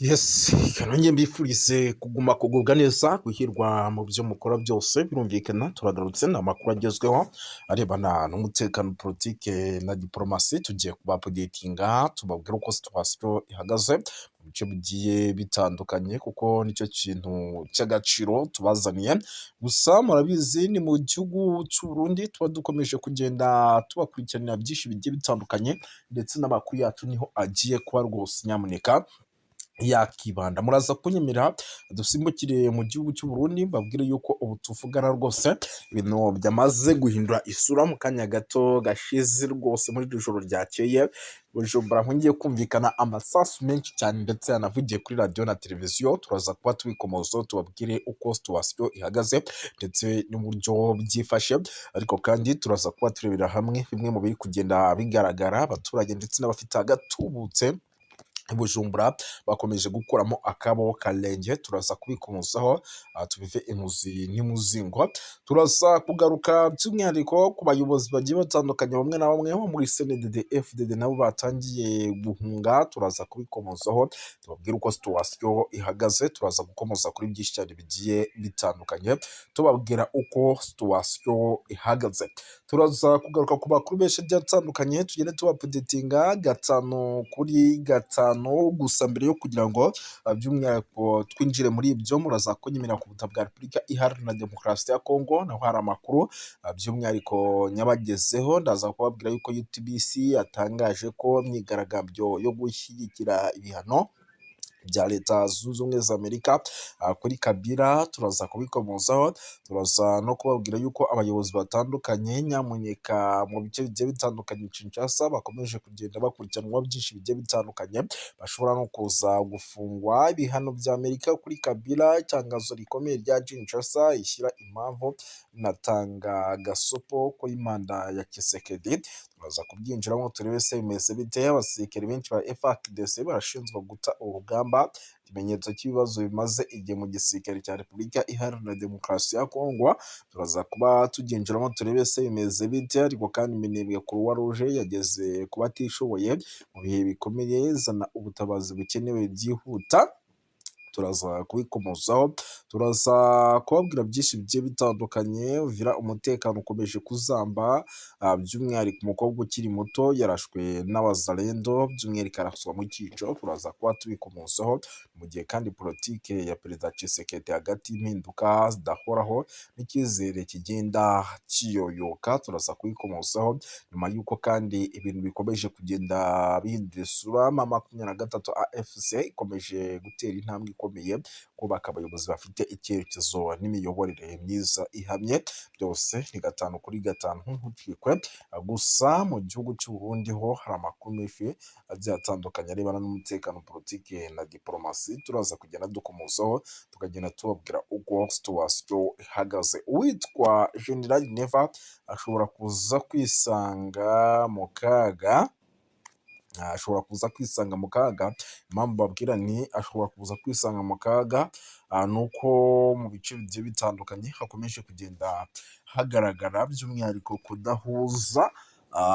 Yes, kanonye mbifurize kugubwa neza guhirwa mu byo mukora byose birumvikana turagarutse n'amakuru agezweho arebana n'umutekano politike na diplomasi tugiye kubapudetinga tubabwira uko situation ihagaze mu bice bigiye bitandukanye kuko nicyo kintu cy'agaciro tubazaniye. Gusa murabizi ni mu gihugu cy'u Burundi tuba dukomeje kugenda tubakurikiranira byinshi bigiye bitandukanye ndetse n'amakuru yacu niho agiye kuba rwose nyamuneka yakibanda muraza kunyemera dusimbukire mu gihugu cy'u Burundi mbabwire yuko ubu tuvugana rwose ibintu byamaze guhindura isura mu kanya gato gashize rwose muri iri joro ryakeye Bujumbura hongeye kumvikana amasasu menshi cyane ndetse yanavugiye kuri radio na televiziyo. Turaza kuba tubikomozo tubabwire uko situation ihagaze ndetse n'uburyo byifashe, ariko kandi turaza kuba turebera hamwe bimwe mu biri kugenda bigaragara abaturage ndetse n'abafite agatubutse Bujumbura bakomeje gukuramo akabo kalenge. Turaza kubikomozaho tubive imuzi n'imuzingo. Turaza kugaruka by'umwihariko ku bayobozi bagiye batandukanye bamwe na bamwe bo muri CNDD FDD nabo batangiye guhunga. Turaza kubikomozaho tubabwire uko situation ihagaze. Turaza gukomoza kuri byinshi cyane bigiye bitandukanye tubabwira uko situation ihagaze. Turaza kugaruka ku bakuru benshi byatandukanye tugende tubapudetinga gatanu kuri gatanu. Gusa mbere yo kugira ngo by'umwihariko twinjire muri ibyo muraza kunyemera ku butaka bwa Repubulika Iharanira Demokarasi ya Kongo naho hari amakuru by'umwihariko nyabagezeho. Ndaza kubabwira yuko UTBC yatangaje ko imyigaragambyo yo gushyigikira ibihano bya leta zunze ubumwe za Amerika kuri Kabila turaza kubikomozaho. Turaza no kubabwira yuko abayobozi batandukanye nyamuneka mu bice bigiye bitandukanye Kinshasa bakomeje kugenda bakurikiranwa byinshi bigiye bitandukanye bashobora no kuza gufungwa. Ibihano bya Amerika kuri Kabila, itangazo rikomeye rya Kinshasa ishyira impamvu natanga gasopo kuri manda ya Kisekedi. Turaza kubyinjiramo turebe se bimeze bite. Abasirikare benshi ba FARDC barashinzwe guta urugamba, ikimenyetso cy'ibibazo bimaze igihe mu gisirikare cya Repubulika Iharanira Demokarasi ya Kongo. Turaza kuba tugenjeramo turebe se bimeze bite, ariko kandi Minembwe Croix Rouge yageze ku batishoboye mu bihe bikomeye izana ubutabazi bukenewe byihuta. Turaza kubikomozaho, turaza kubabwira byinshi bigiye bitandukanye. Vira umutekano ukomeje kuzamba by'umwihariko umukobwa ukiri muto yarashwe n'abazalendo by'umwihariko araswa mu cyico. Turaza kuba tubikomozaho mu gihe kandi politike ya perezida Tshisekedi hagati y'impinduka zidahoraho n'icyizere kigenda kiyoyoka. Turaza kubikomozaho nyuma y'uko kandi ibintu bikomeje kugenda bihindura isura. M23 AFC ikomeje gutera intambwe ikomeye kubaka abayobozi bafite icyerekezo n'imiyoborere myiza ihamye. Byose ni gatanu kuri gatanu ntucikwe. Gusa mu gihugu cy'u Burundi ho hari amakuru menshi agiye atandukanye arebana n'umutekano politike na diplomasi. Turaza kugenda dukomozaho tukagenda tubabwira uko situation ihagaze. Uwitwa General Neva ashobora kuza kwisanga mu kaga, impamvu babwira ni ashobora kuza kwisanga mu kaga nuko mu bice bigiye bitandukanye hakomeje kugenda hagaragara by'umwihariko kudahuza.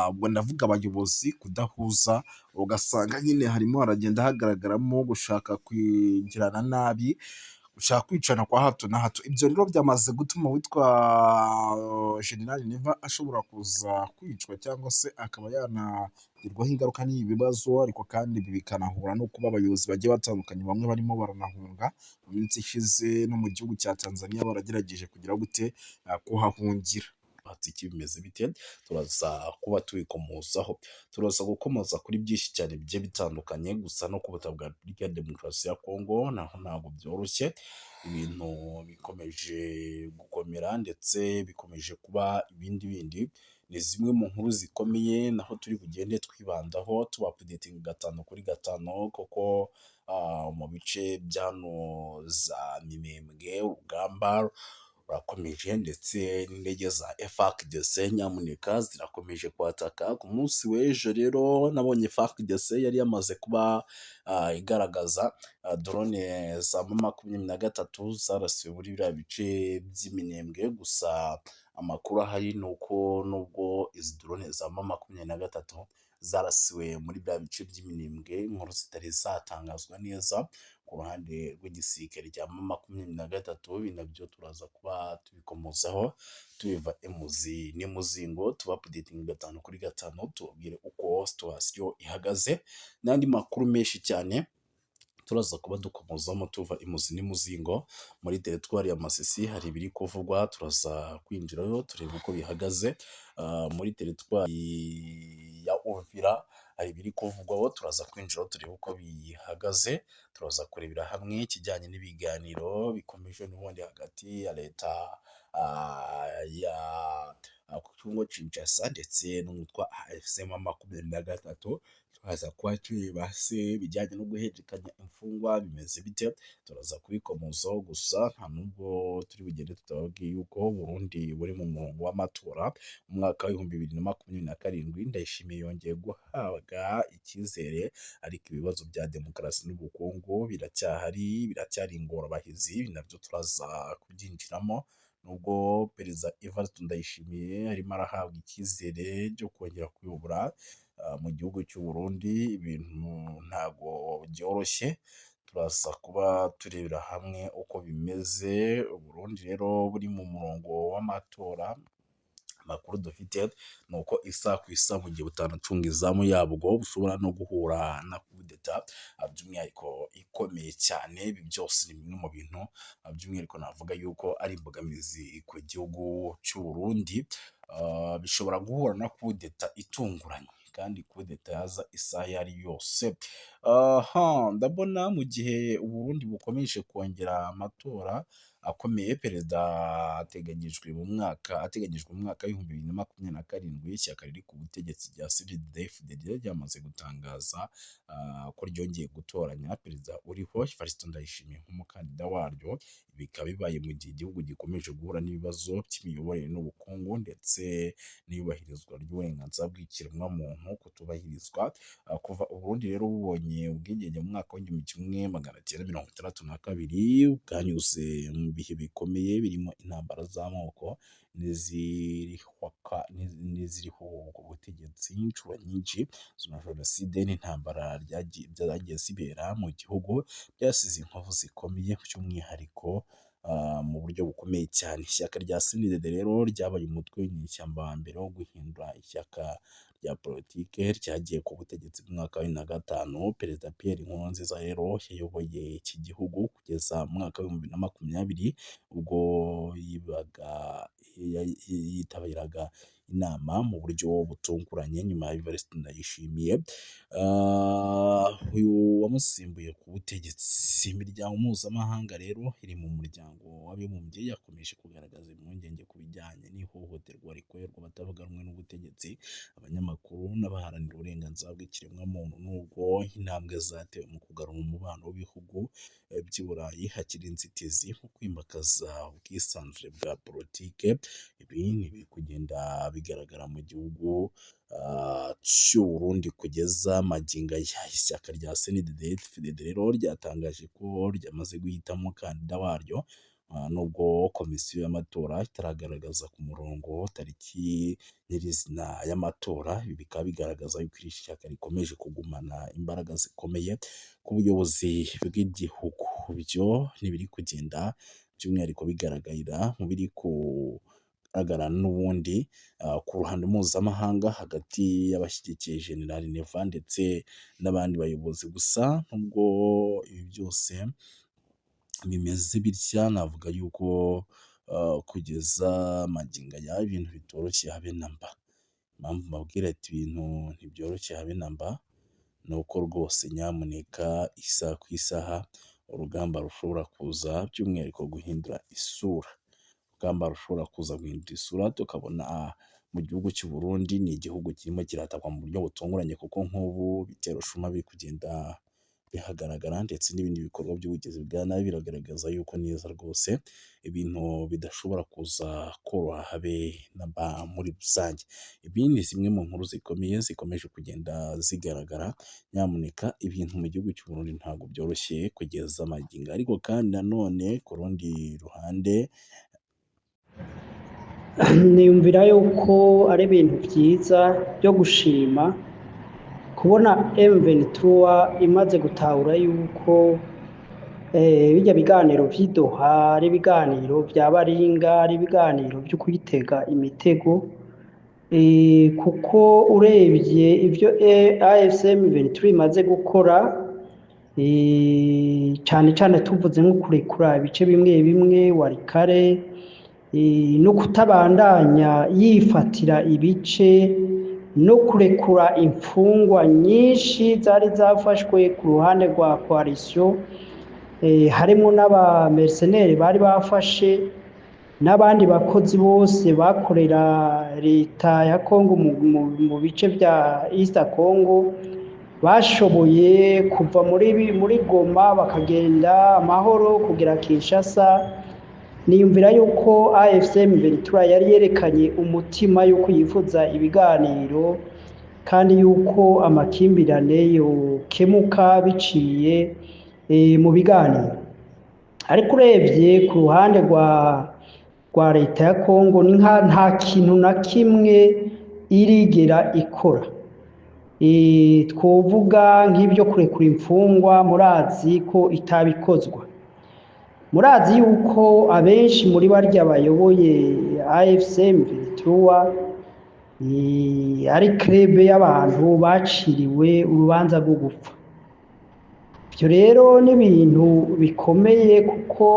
Ubwo ndavuga abayobozi kudahuza, ugasanga nyine harimo haragenda hagaragaramo gushaka kwigirana nabi, gushaka kwicana kwa hato na hato. Ibyo rero byamaze gutuma witwa General Neva ashobora kuza kwicwa cyangwa se akaba yanagirwaho ingaruka n'ibi bibazo, ariko kandi ibi bikanahura no kuba abayobozi bagiye batandukanye bamwe barimo baranahunga mu minsi ishize no mu gihugu cya Tanzania baragerageje kugira gute kuhahungira. Iki bimeze bite turaza kuba tubikomozaho. Turaza gukomoza kuri byinshi cyane bigiye bitandukanye. Gusa no ku butaka bwa Repubulika ya Demokarasi ya Kongo naho ntabwo byoroshye, ibintu bikomeje gukomera ndetse bikomeje kuba ibindi bindi. Ni zimwe mu nkuru zikomeye naho turi bugende twibandaho tubapudetinga gatanu kuri gatanu kuko mu bice byano za Minembwe urugamba rurakomeje ndetse n'indege za FARDC nyamuneka zirakomeje kwataka. Ku munsi w'ejo rero nabonye FARDC yari yamaze kuba igaragaza drone za M23 zarasiwe muri biriya bice by'iminembwe. Gusa amakuru ahari ni uko nubwo izi drone za M23 zarasiwe muri bya bice by'iminembwe, inkuru zitari zatangazwa neza ku ruhande rw'igisirikare cya M23. Ibi nabyo turaza kuba tubikomozaho tubiva emuzi n'imuzingo, tuba updating 5 kuri 5, tubabwire uko situation ihagaze n'andi makuru menshi cyane turaza kuba dukomozamo tuva imuzi n'imuzingo. Muri teritwari ya Masisi hari ibiri kuvugwa, turaza kwinjirayo tureba uko bihagaze. Muri teritwari ya Uvira hari ibiri kuvugwaho, turaza kwinjiraho tureba uko bihagaze. Turaza kurebera hamwe ikijyanye n'ibiganiro bikomeje n'ubundi hagati ya leta ya Kongo Kinshasa ndetse n'umutwe wa AFC M23. Turaza kuba tureba se bijyanye no guhererekanya imfungwa bimeze bite, turaza kubikomozaho. Gusa nta nubwo turi bugende tutababwiye yuko Burundi buri mu murongo w'amatora mu mwaka w'2027. Ndayishimiye yongeye guhabwa icyizere, ariko ibibazo bya demokarasi n'ubukungu biracyari ingorabahizi. Ibi nabyo turaza kubyinjiramo. Nubwo Perezida Evariste Ndayishimiye arimo arahabwa icyizere cyo kongera kuyobora mu gihugu cy'u Burundi, ibintu ntago byoroshye. Turaza kuba turebera hamwe uko bimeze. Burundi rero buri mu murongo w'amatora. Amakuru dufite ni uko isa ku isa mu gihe butanacunga izamu yabwo bushobora no guhura na kudeta by'umwihariko ikomeye cyane. Ibi byose ni bimwe mu bintu by'umwihariko navuga yuko ari imbogamizi ku gihugu cy'u Burundi. Bishobora guhura na kudeta itunguranye, kandi kudeta yaza isaha iyo ari yose. Ndabona mu gihe Uburundi bukomeje kongera amatora akomeye, perezida ateganyijwe mu mwaka w'2027. Ishyaka riri ku butegetsi rya CNDD-FDD ryamaze gutangaza ko ryongeye gutoranya perezida uriho Evariste Ndayishimiye nk'umukandida waryo. Bikaba bibaye mu gihe igihugu gikomeje guhura n'ibibazo by'imiyoborere n'ubukungu ndetse n'iyubahirizwa ry'uburenganzira bw'ikiremwamuntu kutubahirizwa. Kuva Uburundi rero bubonye ubwigenge mu mwaka w'1962 bwanyuze mu bihe bikomeye birimo intambara z'amoko n'iziriho ubutegetsi inshuro nyinshi. Jenoside n'intambara zagiye zibera mu gihugu byasize inkovu zikomeye, by'umwihariko mu buryo bukomeye cyane. Ishyaka rya CNDD rero ryabaye umutwe w'inyeshyamba wa mbere wo guhindura ishyaka rya politike ryagiye ku butegetsi mu mwaka wa 2005. Perezida Pierre Nkurunziza rero yayoboye iki gihugu kugeza mu mwaka wa 2020, ubwo yitabiraga inama mu buryo butunguranye nyuma ya Evariste Ndayishimiye. Uyu wamusimbuye ku butegetsi. Imiryango mpuzamahanga rero iri mu muryango w'abibumbye yakomeje kugaragaza impungenge ku bijyanye n'ihohoterwa rikorerwa abatavuga rumwe n'ubutegetsi, abanyamakuru n'abaharanira uburenganzira bw'ikiremwamuntu. Nubwo intambwe zatewe mu kugarura umubano w'ibihugu by'i Burayi, hakiri inzitizi nko kwimakaza ubwisanzure bwa politike. Ibi biri kugenda bigaragara mu gihugu cy'u Burundi kugeza magingo aya. Ishyaka rya CNDD-FDD rero ryatangaje ko ryamaze guhitamo umukandida waryo, nubwo komisiyo y'amatora itaragaragaza ku murongo tariki nyirizina y'amatora. Ibi bikaba bigaragaza yuko iri shyaka rikomeje kugumana imbaraga zikomeye ku buyobozi bw'igihugu. Byo ntibiri kugenda by'umwihariko bigaragarira mu biri kugaragara n'ubundi ku ruhando mpuzamahanga hagati y'abashyigikiye General Neva ndetse n'abandi bayobozi. Gusa nubwo ibi byose bimeze bitya, navuga yuko kugeza magingo aya ibintu bitoroshye habe na mba. Impamvu mbabwira ati ibintu ntibyoroshye habe na mba ni uko rwose nyamuneka isaha ku isaha urugamba rushobora kuza by'umwihariko guhindura isura. Urugamba rushobora kuza guhindura isura tukabona mu gihugu cy'u Burundi ni igihugu kirimo kiratakwa mu buryo butunguranye, kuko nk'ubu ibitero shuma biri kugenda bihagaragara ndetse n'ibindi bikorwa by'ubugizi bwa nabi biragaragaza yuko neza rwose ibintu bidashobora kuza koroha habe na mba muri rusange. Ibi ni zimwe mu nkuru zikomeye zikomeje kugenda zigaragara. Nyamuneka ibintu mu gihugu cy'u Burundi ntabwo byoroshye kugeza magingo, ariko kandi nanone ku rundi ruhande niyumvira yuko ari ibintu byiza byo gushima kubona M23 imaze gutahura yuko bijya biganiro vy'idoha ari ibiganiro vya baringa ari ibiganiro vyo kuyitega imitego kuko urebye ivyo AFC/M23 imaze gukora cane cane tuvuze nko kurekura ibice bimwe bimwe Walikale no kutabandanya yifatira ibice no kurekura imfungwa nyinshi zari zafashwe ku ruhande rwa coalition harimo n'aba mercenaires bari bafashe n'abandi bakozi bose bakorera leta ya Congo mu bice vya East Congo bashoboye kuva muri Goma bakagenda amahoro kugera Kinshasa. Niyumvira yuko AFC/M23 yari yerekanye umutima yuko yifuza ibiganiro kandi yuko amakimbirane yokemuka biciye mu biganiro. Ariko urebye ku ruhande rwa leta ya Congo ni nta kintu na kimwe irigera ikora. Twovuga nk'ibyo kurekura imfungwa murazi ko itabikozwa. Murazi yuko abenshi muri barya bayoboye AFC/M23 ari krebe y'abantu baciriwe urubanza rwo gupfa. Ibyo rero ni ibintu bikomeye kuko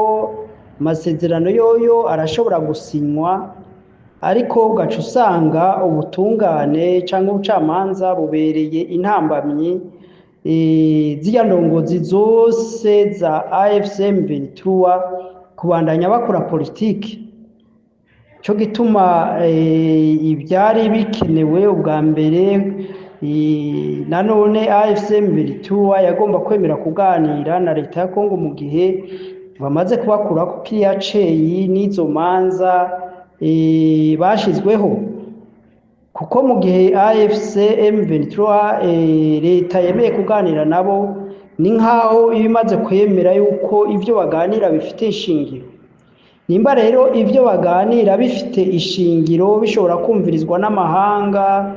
amasezerano yoyo arashobora gusinywa ariko ugaca usanga ubutungane cyangwa ubucamanza bubereye intambamyi ziriya ndongozi zose za AFC/M23 kubandanya bakora politiki. Cyo gituma ibyari bikenewe ubwa mbere nanone AFC/M23 yagomba kwemera kuganira na leta ya Congo mu gihe bamaze kubakura ku kiriya ceyi n'izo manza bashizweho, kuko mu gihe AFC/M23 leta yemeye kuganira nabo ni nkaho ibimaze kwemera yuko ivyo baganira bifite ishingiro. Nimba rero ivyo baganira bifite ishingiro bishobora kumvirizwa n'amahanga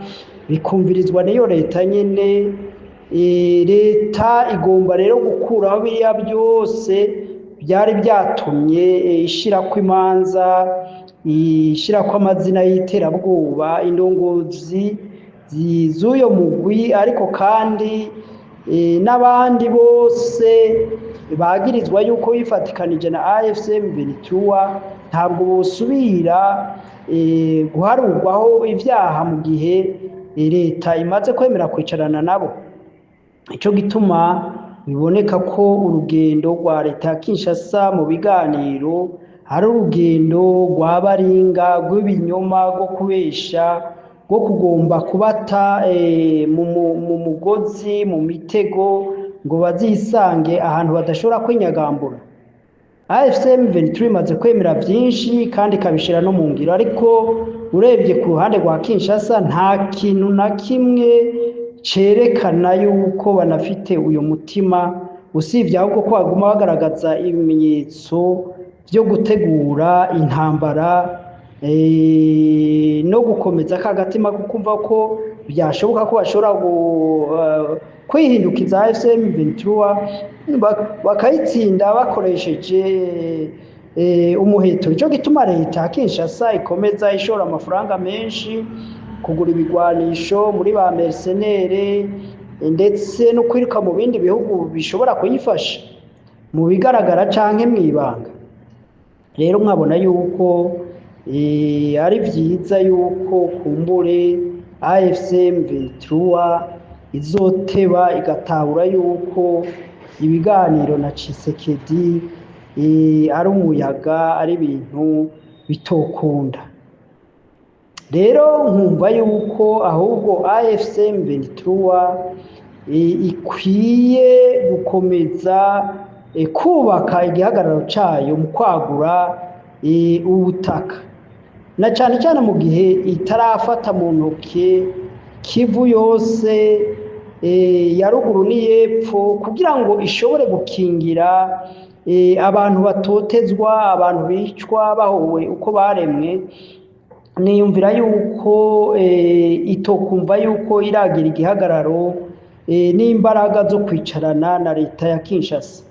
bikumvirizwa n'iyo leta nyene, leta igomba rero gukuraho biriya byose byari byatumye ishirako imanza, ishirako amazina y'iterabwoba indongozi z'uyo mugwi, ariko kandi n'abandi bose bagirizwa yuko bifatikanije na AFC/M23 ntabwo bosubira guharurwaho ivyaha mu gihe leta imaze kwemera kwicarana nabo. Ico gituma biboneka ko urugendo rwa leta ya Kinshasa mu biganiro ari urugendo rwa baringa rw'ibinyoma rwo kubesha rwo kugomba kubata mu mugozi mu mitego ngo bazisange ahantu badashobora kwinyagambura. AFC/M23 imaze kwemera byinshi kandi ikabishira no mu ngiro, ariko urebye ku ruhande rwa Kinshasa nta kintu na kimwe cerekana yuko banafite uyu mutima, usibye ahubwo ko baguma bagaragaza ibimenyetso byo gutegura intambara no gukomeza kagatima kukumva ko byashoboka ko bashobora kwihindukiza AFC/M23 bakayitsinda bakoresheje umuheto. Ico gituma leta ya Kinshasa ikomeza ishora amafaranga menshi kugura ibigwanisho muri ba mercenaires ndetse no kwiruka mu bindi bihugu bishobora kuyifasha mu bigaragara canke mwibanga. Rero mwabona yuko ari vyiza yuko kumbure AFC/M23 izoteba igatahura yuko ibiganiro na Tshisekedi ari umuyaga, ari ibintu bitokunda. Rero nkumva yuko ahubwo AFC/M23 ikwiye gukomeza kubaka igihagararo cayo mu kwagura ubutaka, na cyane cyane mu gihe itarafata mu ntoke Kivu yose ya ruguru n'iyepfo, kugira ngo ishobore gukingira abantu batotezwa, abantu bicwa bahowe uko baremwe. Niyumvira yuko itokumva yuko iragira igihagararo n'imbaraga zo kwicarana na leta ya Kinshasa.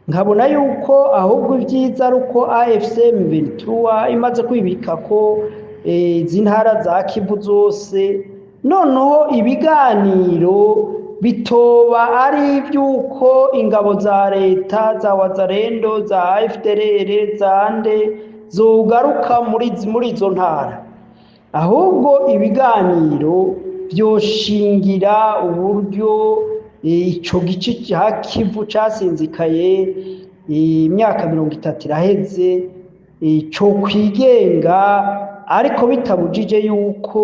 Nkabona yuko ahubwo ibyiza ari uko AFC M23 imaze kwibika ko izi ntara za Kivu zose, noneho ibiganiro bitoba ari iby'uko ingabo za leta za Wazalendo za FDLR za nde zogaruka muri izo ntara, ahubwo ibiganiro byoshingira uburyo ico gice cya Kivu casinzikaye imyaka 30 iraheze cyo kwigenga, ariko bitabujije yuko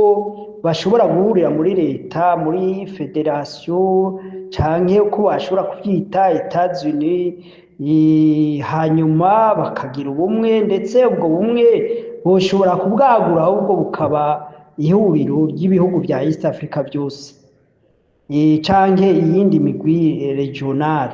bashobora guhurira muri leta, muri federation canke uko bashobora kubyita Etats-Unis, hanyuma bakagira ubumwe, ndetse ubwo bumwe boshobora kubwagura ahubwo bukaba ihuriro ry'ibihugu bya East Africa byose, canke iyindi migwi regional,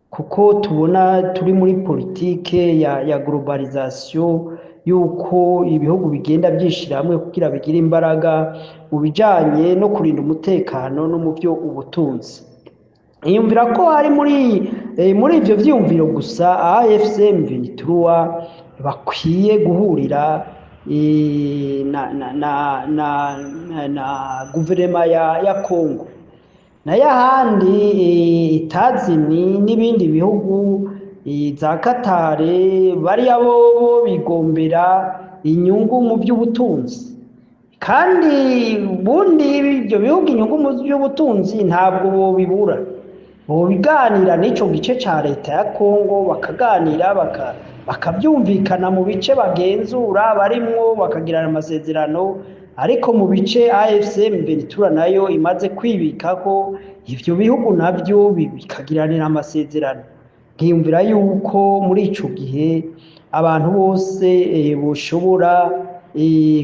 kuko tubona turi muri politike ya globalisation, yuko ibihugu bigenda byishira hamwe kugira bigire imbaraga mu bijanye no kurinda umutekano no mu byo ubutunzi. Iyumvira ko hari muri ivyo vyiyumviro gusa AFC M23 bakwiye guhurira na guverinoma ya Congo, n'ayahandi Etats-Unis n'ibindi bihugu za Qatar, bariya bo bigombera inyungu mu by'ubutunzi, kandi bundi ibyo bihugu inyungu mu by'ubutunzi ntabwo bo bibura, bo biganira n'ico gice ca leta ya Congo, bakaganira bakabyumvikana mu bice bagenzura barimwo, bakagirana amasezerano, ariko mu bice AFC M23 nayo imaze kwibika ko ivyo bihugu navyo bikagiranira amasezerano. Nkiyumvira yuko muri ico gihe abantu bose boshobora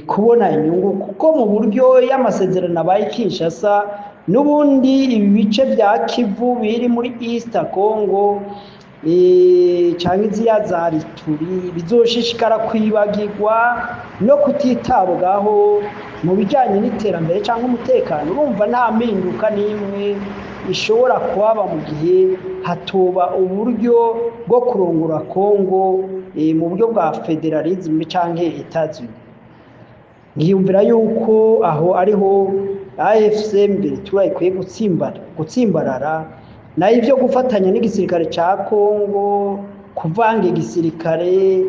kubona inyungu, kuko mu buryo y'amasezerano abaye Kinshasa, n'ubundi ibi bice bya Kivu biri muri East Congo canke iziya za Ituri bizoshishikara kwibagirwa no kutitabwaho mu bijanye n'iterambere canke umutekano. Urumva nta mpinduka n'imwe ishobora kuba mu gihe hatoba uburyo bwo kurongora Congo mu buryo bwa federalism canke Etats-Unis. Nkiyumvira yuko aho ariho AFC M23 ikwiye gutsimbarara, nayo ivyo gufatanya n'igisirikare ca Congo, kuvanga igisirikare,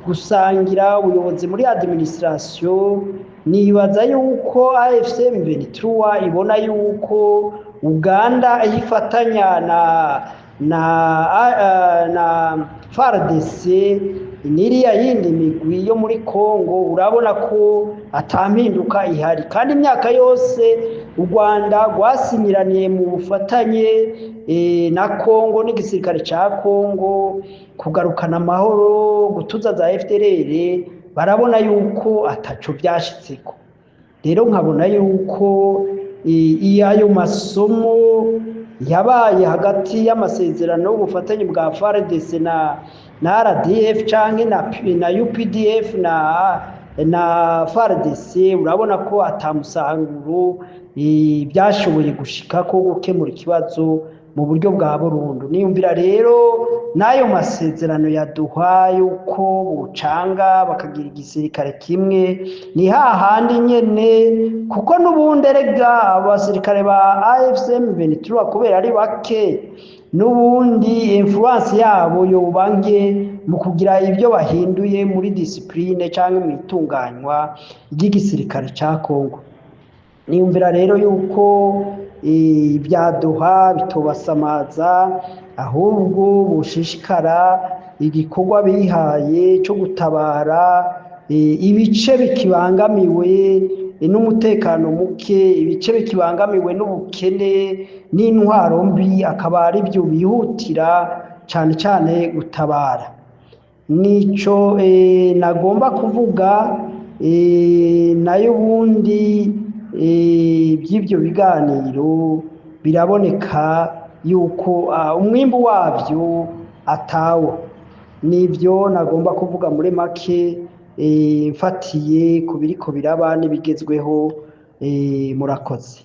gusangira ubuyobozi muri administration. Nibaza yuko AFC M23 ibona yuko Uganda yifatanya na FARDC n'iriya yindi migwi yo muri Congo, urabona ko atampinduka ihari, kandi imyaka yose u Rwanda rwasinyiraniye mu bufatanye na Congo n'igisirikare ca Congo kugarukana amahoro, gutuza za FDLR, barabona yuko ataco byashitseko. Rero nkabona yuko ayo masomo yabaye hagati y'amasezerano y'ubufatanye bwa FARDC na RDF canke na UPDF na FARDC, urabona ko atamusanguro byashoboye gushika ko gukemura ikibazo mu buryo bwa burundu. Niyumvira rero n'ayo masezerano yaduha yuko bucanga bakagira igisirikare kimwe, ni hahandi nyene, kuko n'ubundi erega abasirikare ba AFC M23 kubera ari bake, n'ubundi influence yabo yobange mu kugira ibyo bahinduye muri discipline canke mu itunganywa ry'igisirikare ca Congo. Niyumvira rero yuko ibyaduha bitobasamaza, ahubwo bushishikara igikorwa bihaye cyo gutabara ibice bikibangamiwe n'umutekano muke, ibice bikibangamiwe n'ubukene n'intwaro mbi, akaba ari byo bihutira cyane cyane gutabara. Nico nagomba kuvuga, nayo ubundi by'ibyo biganiro biraboneka yuko umwimbu wabyo atawo. Nibyo nagomba kuvuga muri make, mfatiye ku biriko biraba n'ibigezweho. Murakoze.